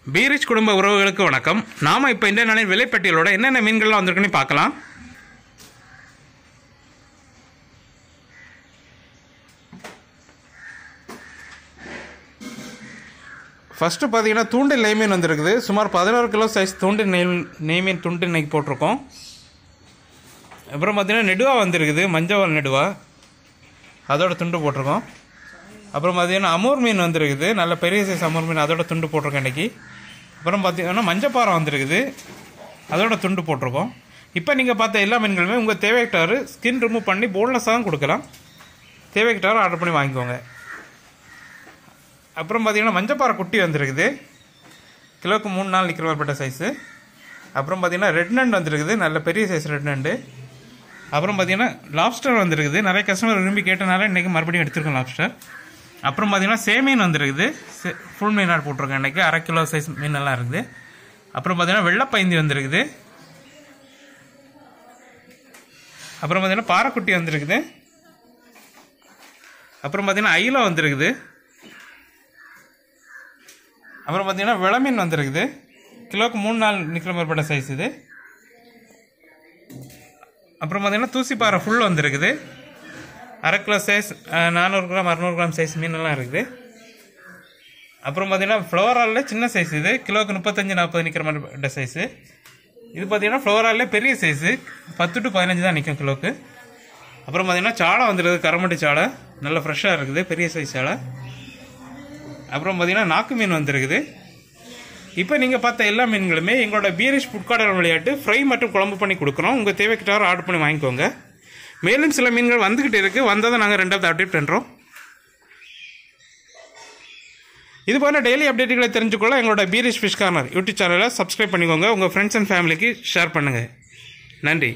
பீரிச் குடும்ப உறவுகளுக்கு வணக்கம். நாம இப்போ இந்த நாளின் விலைப்பட்டியலோட என்னென்ன மீன்கள்லாம் வந்திருக்குன்னு பார்க்கலாம். ஃபஸ்ட்டு பார்த்தீங்கன்னா தூண்டில் நெய் மீன் வந்துருக்குது. சுமார் 11 கிலோ சைஸ் தூண்டில் நெய் மீன் துண்டு நெய் போட்டிருக்கோம். அப்புறம் பார்த்தீங்கன்னா நெடுவா வந்துருக்குது, மஞ்சள் நெடுவா, அதோட துண்டு போட்டிருக்கோம். அப்புறம் பார்த்தீங்கன்னா அமூர் மீன் வந்துருக்குது, நல்ல பெரிய சைஸ் அமூர் மீன், அதோட துண்டு போட்டிருக்கோம் இன்றைக்கி. அப்புறம் பார்த்தீங்கன்னா மஞ்சப்பாறை வந்துருக்குது, அதோட துண்டு போட்டிருக்கோம். இப்போ நீங்கள் பார்த்த எல்லா மீன்களுமே உங்கள் தேவைக்கிட்டாரு ஸ்கின் ரிமூவ் பண்ணி போன்லெஸ்ஸாக கொடுக்கலாம். தேவைக்கிட்டாரு ஆர்டர் பண்ணி வாங்கிக்கோங்க. அப்புறம் பார்த்தீங்கன்னா மஞ்சப்பாறை குட்டி வந்துருக்குது, கிலோவுக்கு 3 நாள் நிற்கிற மாதிரிப்பட்ட சைஸு. அப்புறம் பார்த்தீங்கன்னா ரெட் நண்டு வந்துருக்குது, நல்ல பெரிய சைஸ் ரெட் நண்டு. அப்புறம் பார்த்தீங்கன்னா லாப்ஸ்டர் வந்துருக்குது, நிறைய கஸ்டமர் விரும்பி கேட்டனால இன்றைக்கி மறுபடியும் எடுத்துருக்கோம் லாப்ஸ்டர். அப்புறம் பார்த்தீங்கன்னா சேமீன் வந்துருக்குது, ஃபுல் மீனாக போட்டிருக்கேன் இன்றைக்கி, 1/2 கிலோ சைஸ் மீனெல்லாம் இருக்குது. அப்புறம் பார்த்தீங்கன்னா வெள்ளைப்பைந்தி வந்துருக்குது. அப்புறம் பார்த்தீங்கன்னா பாறைக்குட்டி வந்துருக்குது. அப்புறம் பார்த்தீங்கன்னா ஐலோ வந்துருக்குது. அப்புறம் பார்த்தீங்கன்னா விளமீன் வந்துருக்குது, கிலோவுக்கு 3 நாள் நிற்கிற மாதிரிப்பட்ட சைஸ் இது. அப்புறம் பார்த்தீங்கன்னா தூசிப்பாறை ஃபுல் வந்துருக்குது, 1/2 kilo size, 400 gram 600 gram size மீனெல்லாம் இருக்குது. அப்புறம் பார்த்தீங்கன்னா ஃப்ளோராலில் சின்ன சைஸ் இது, கிலோவுக்கு 35-40 நிற்கிற மாதிரி சைஸு. இது பார்த்தீங்கன்னா ஃப்ளோராலில் பெரிய சைஸு, 10 to 15 தான் நிற்கும் கிலோவுக்கு. அப்புறம் பார்த்தீங்கன்னா சாலை வந்துருக்குது, கரமட்டி சாலை, நல்லா ஃப்ரெஷ்ஷாக இருக்குது, பெரிய சைஸ் சாலை. அப்புறம் பார்த்தீங்கன்னா நாக்கு மீன் வந்துருக்குது. இப்போ நீங்கள் பார்த்த எல்லா மீன்களுமே எங்களோட பீரிஷ் புட்காடல் விளையாட்டு ஃப்ரை மற்றும் குழம்பு பண்ணி கொடுக்குறோம். உங்கள் தேவைக்கிட்டார ஆர்டர் பண்ணி வாங்கிக்கோங்க. மேலும் சில மீன்கள் வந்துக்கிட்டு இருக்குது, வந்ததை நாங்கள் 2வது அப்டேட் பண்ணுறோம். இது போல டெய்லி அப்டேட்டுகளை தெரிஞ்சுக்கொள்ள எங்களோட பீரிஷ் ஃபிஷ் கார்னர் யூடியூப் சேனலை சப்ஸ்கிரைப் பண்ணிக்கோங்க. உங்கள் ஃப்ரெண்ட்ஸ் அண்ட் ஃபேமிலிக்கு ஷேர் பண்ணுங்கள். நன்றி.